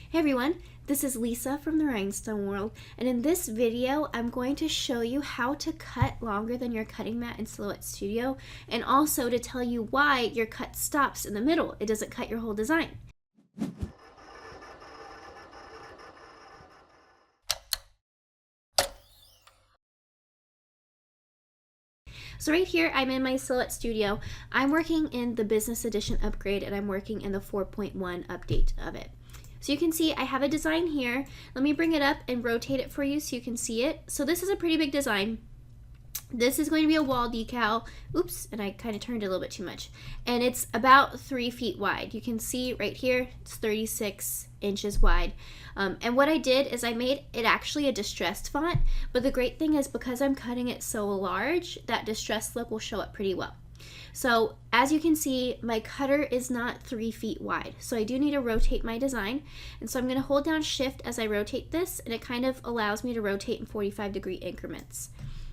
Hey everyone, this is Lisa from the Rhinestone World, and in this video I'm going to show you how to cut longer than your cutting mat in Silhouette Studio, and also to tell you why your cut stops in the middle. It doesn't cut your whole design. So right here, I'm in my Silhouette Studio. I'm working in the Business Edition upgrade, and I'm working in the 4.1 update of it. So you can see I have a design here. Let me bring it up and rotate it for you so you can see it. So this is a pretty big design. This is going to be a wall decal. Oops, and I kind of turned it a little bit too much. And it's about 3 feet wide. You can see right here, it's 36 inches wide. And what I did is I made it actually a distressed font, but the great thing is because I'm cutting it so large, that distressed look will show up pretty well. So as you can see, my cutter is not 3 feet wide, so I do need to rotate my design. And so I'm going to hold down Shift as I rotate this, and it kind of allows me to rotate in 45-degree increments.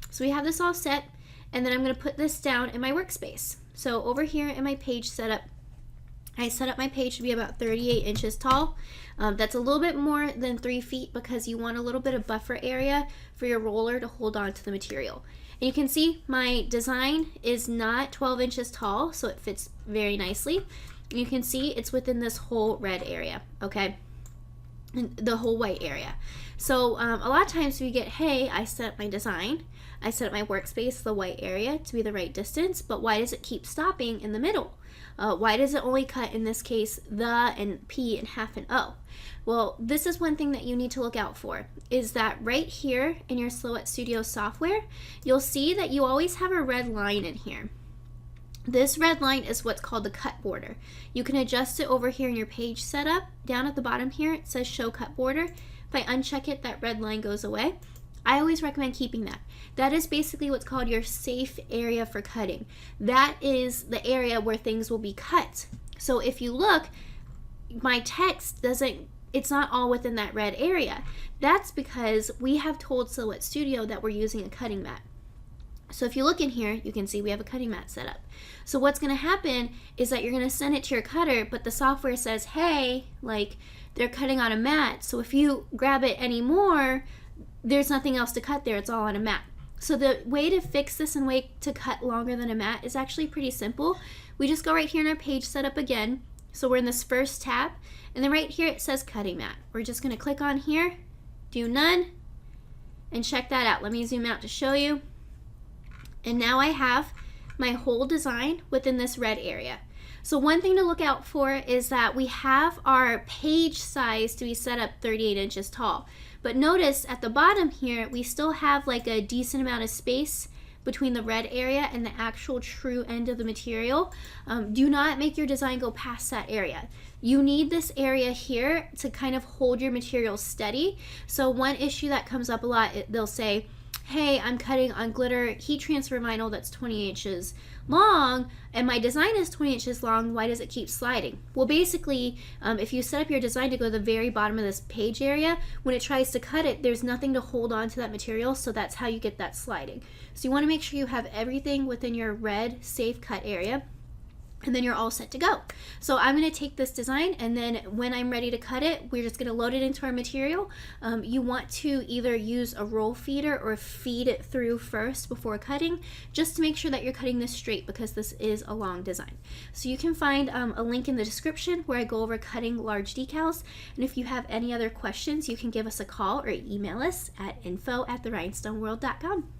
So we have this all set, and then I'm going to put this down in my workspace. So over here in my page setup, I set up my page to be about 38 inches tall. That's a little bit more than 3 feet because you want a little bit of buffer area for your roller to hold on to the material. And you can see my design is not 12 inches tall, so it fits very nicely. You can see it's within this whole red area, okay? And the whole white area. So a lot of times we get, hey, I set up my design, I set up my workspace, the white area, to be the right distance, but why does it keep stopping in the middle? Why does it only cut, in this case, the and P and half an O? Well, this is one thing that you need to look out for, is that right here in your Silhouette Studio software, you'll see that you always have a red line in here. This red line is what's called the cut border. You can adjust it over here in your page setup. Down at the bottom here, it says show cut border. If I uncheck it, that red line goes away. I always recommend keeping that. That is basically what's called your safe area for cutting. That is the area where things will be cut. So if you look, my text doesn't, it's not all within that red area. That's because we have told Silhouette Studio that we're using a cutting mat. So if you look in here, you can see we have a cutting mat set up. So what's going to happen is that you're going to send it to your cutter, but the software says, hey, like they're cutting on a mat. So if you grab it anymore, there's nothing else to cut there. It's all on a mat. So the way to fix this and way to cut longer than a mat is actually pretty simple. We just go right here in our page setup again. So we're in this first tab, and then right here it says cutting mat. We're just going to click on here, do none, and check that out. Let me zoom out to show you. And now I have my whole design within this red area. So one thing to look out for is that we have our page size to be set up 38 inches tall. But notice at the bottom here, we still have like a decent amount of space between the red area and the actual true end of the material. Do not make your design go past that area. You need this area here to kind of hold your material steady. So one issue that comes up a lot, they'll say, hey, I'm cutting on glitter heat transfer vinyl that's 20 inches long, and my design is 20 inches long, why does it keep sliding? Well, basically, if you set up your design to go to the very bottom of this page area, when it tries to cut it, there's nothing to hold on to that material, so that's how you get that sliding. So you want to make sure you have everything within your red safe cut area, and then you're all set to go. So I'm going to take this design, and then when I'm ready to cut it, we're just going to load it into our material. You want to either use a roll feeder or feed it through first before cutting, just to make sure that you're cutting this straight, because this is a long design. So you can find a link in the description where I go over cutting large decals, and if you have any other questions, you can give us a call or email us at info@therhinestoneworld.com.